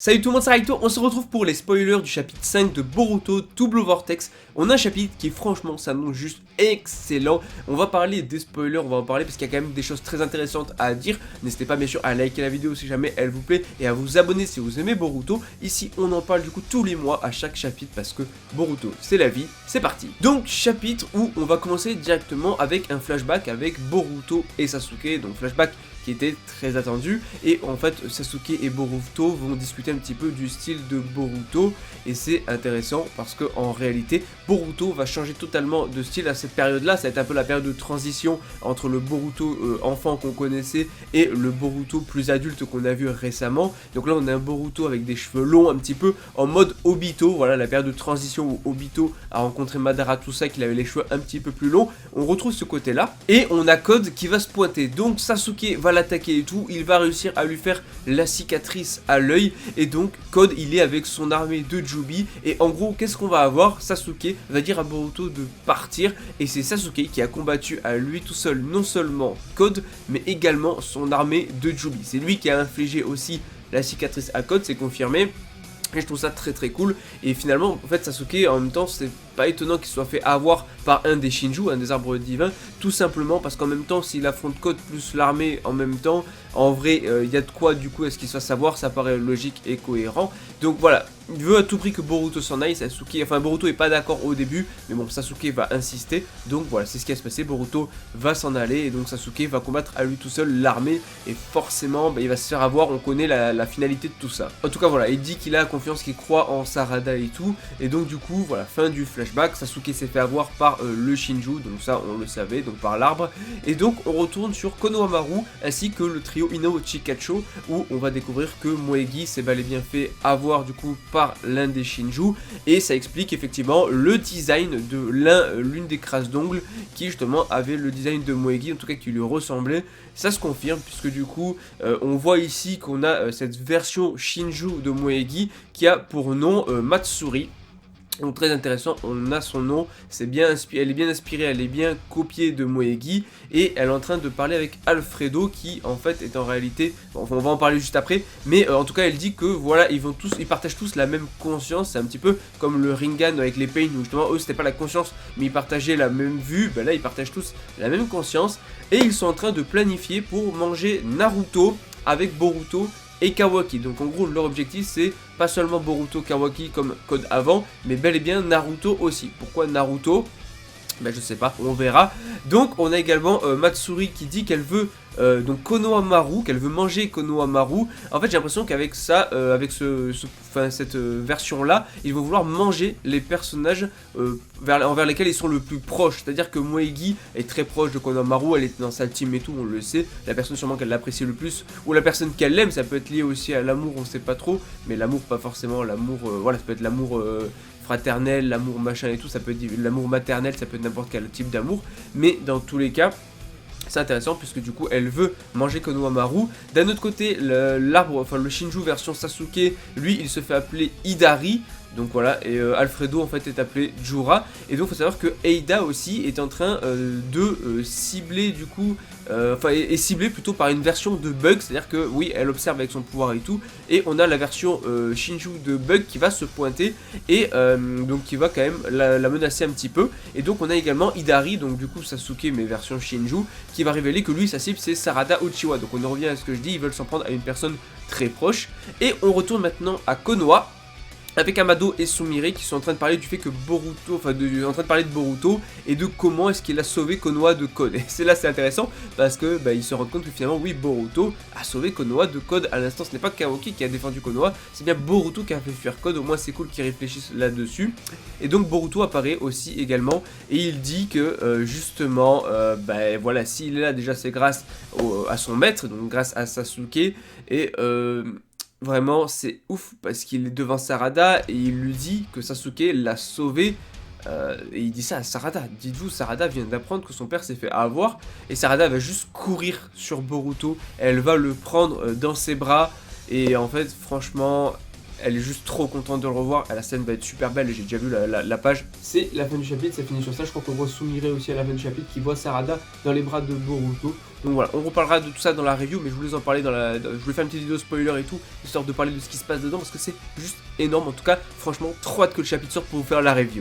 Salut tout le monde, c'est Raito, on se retrouve pour les spoilers du chapitre 5 de Boruto To Blue Vortex. On a un chapitre qui franchement s'annonce juste excellent. On va parler des spoilers, on va en parler parce qu'il y a quand même des choses très intéressantes à dire. N'hésitez pas bien sûr à liker la vidéo si jamais elle vous plaît et à vous abonner si vous aimez Boruto. Ici on en parle du coup tous les mois à chaque chapitre parce que Boruto c'est la vie, c'est parti. Donc chapitre où on va commencer directement avec un flashback avec Boruto et Sasuke, donc flashback qui était très attendu, et en fait Sasuke et Boruto vont discuter un petit peu du style de Boruto, et c'est intéressant parce que en réalité Boruto va changer totalement de style à cette période là. Ça va être un peu la période de transition entre le Boruto enfant qu'on connaissait et le Boruto plus adulte qu'on a vu récemment. Donc là on a un Boruto avec des cheveux longs un petit peu en mode Obito, voilà la période de transition où Obito a rencontré Madara, tout ça, qu'il avait les cheveux un petit peu plus longs. On retrouve ce côté là, et on a Code qui va se pointer, donc Sasuke va l'attaquer et tout, il va réussir à lui faire la cicatrice à l'œil, et donc Code il est avec son armée de Jubi, et en gros qu'est-ce qu'on va avoir? Sasuke va dire à Boruto de partir, et c'est Sasuke qui a combattu à lui tout seul non seulement Code, mais également son armée de Jubi. C'est lui qui a infligé aussi la cicatrice à Code, c'est confirmé. Et je trouve ça très très cool. Et finalement en fait Sasuke en même temps c'est pas étonnant qu'il soit fait avoir par un des Shinju, un des arbres divins, tout simplement parce qu'en même temps s'il affronte Code plus l'armée en même temps, en vrai il y a de quoi du coup est-ce qu'il soit savoir, ça paraît logique et cohérent. Donc voilà, il veut à tout prix que Boruto s'en aille. Sasuke, enfin Boruto est pas d'accord au début, mais bon Sasuke va insister, donc voilà c'est ce qui va se passer. Boruto va s'en aller et donc Sasuke va combattre à lui tout seul l'armée, et forcément il va se faire avoir, on connaît la finalité de tout ça. En tout cas voilà, il dit qu'il a confiance, qu'il croit en Sarada et tout, et donc du coup voilà, fin du flashback, Sasuke s'est fait avoir par le Shinju, donc ça on le savait, donc par l'arbre, et donc on retourne sur Konohamaru ainsi que le trio Ino Chikacho, où on va découvrir que Moegi s'est bel et bien fait avoir du coup par l'un des Shinju, et ça explique effectivement le design de l'une des crasses d'ongles qui justement avait le design de Moegi, en tout cas qui lui ressemblait. Ça se confirme puisque du coup on voit ici qu'on a cette version Shinju de Moegi qui a pour nom Matsuri. Donc très intéressant, on a son nom, elle est bien inspirée, elle est bien copiée de Moegi, et elle est en train de parler avec Alfredo qui en fait est en réalité, bon, on va en parler juste après, mais en tout cas elle dit que voilà ils partagent tous la même conscience. C'est un petit peu comme le Rinnegan avec les Pain où justement eux c'était pas la conscience mais ils partageaient la même vue. Ben là ils partagent tous la même conscience et ils sont en train de planifier pour manger Naruto avec Boruto et Kawaki. Donc en gros leur objectif c'est pas seulement Boruto Kawaki comme Code avant, mais bel et bien Naruto aussi. Pourquoi Naruto? Ben je sais pas, on verra. Donc on a également Matsuri qui dit qu'elle veut donc Konohamaru, qu'elle veut manger Konohamaru. En fait j'ai l'impression qu'avec ça, avec cette version là, ils vont vouloir manger les personnages envers lesquels ils sont le plus proches. C'est-à-dire que Moegi est très proche de Konohamaru, elle était dans sa team et tout, on le sait. La personne sûrement qu'elle l'apprécie le plus, ou la personne qu'elle aime, ça peut être lié aussi à l'amour, on sait pas trop. Mais l'amour pas forcément l'amour, voilà ça peut être l'amour fraternel, l'amour machin et tout, ça peut être l'amour maternel, ça peut être n'importe quel type d'amour, mais dans tous les cas c'est intéressant puisque du coup elle veut manger Konohamaru. D'un autre côté l'arbre, enfin le Shinju version Sasuke, lui il se fait appeler Hidari. Donc voilà, et Alfredo en fait est appelé Jura. Et donc il faut savoir que Eida aussi est en train de cibler du coup, enfin est ciblée plutôt par une version de Bug. C'est à dire que oui elle observe avec son pouvoir et tout. Et on a la version Shinju de Bug qui va se pointer et donc qui va quand même la menacer un petit peu. Et donc on a également Hidari, donc du coup Sasuke mais version Shinju, qui va révéler que lui sa cible c'est Sarada Uchiwa. Donc on en revient à ce que je dis, ils veulent s'en prendre à une personne très proche. Et on retourne maintenant à Konoha avec Amado et Sumire qui sont en train de parler du fait que Boruto, enfin en train de parler de Boruto et de comment est-ce qu'il a sauvé Konoha de Code. Et c'est là c'est intéressant parce que ils se rendent compte que finalement oui Boruto a sauvé Konoha de Code. À l'instant ce n'est pas Kawaki qui a défendu Konoha, c'est bien Boruto qui a fait fuir Code. Au moins c'est cool qu'ils réfléchissent là-dessus. Et donc Boruto apparaît aussi également et il dit que justement voilà, s'il est là déjà c'est grâce à son maître, donc grâce à Sasuke. Et vraiment c'est ouf parce qu'il est devant Sarada et il lui dit que Sasuke l'a sauvé. Et il dit ça à Sarada. Dites-vous, Sarada vient d'apprendre que son père s'est fait avoir. Et Sarada va juste courir sur Boruto. Elle va le prendre dans ses bras. Et en fait franchement elle est juste trop contente de le revoir, la scène va être super belle, j'ai déjà vu la page. C'est la fin du chapitre, ça finit sur ça, je crois qu'on voit Sumire aussi à la fin du chapitre qui voit Sarada dans les bras de Boruto. Donc voilà, on reparlera de tout ça dans la review, mais je voulais en parler je voulais faire une petite vidéo spoiler et tout, histoire de parler de ce qui se passe dedans, parce que c'est juste énorme. En tout cas, franchement, trop hâte que le chapitre sorte pour vous faire la review.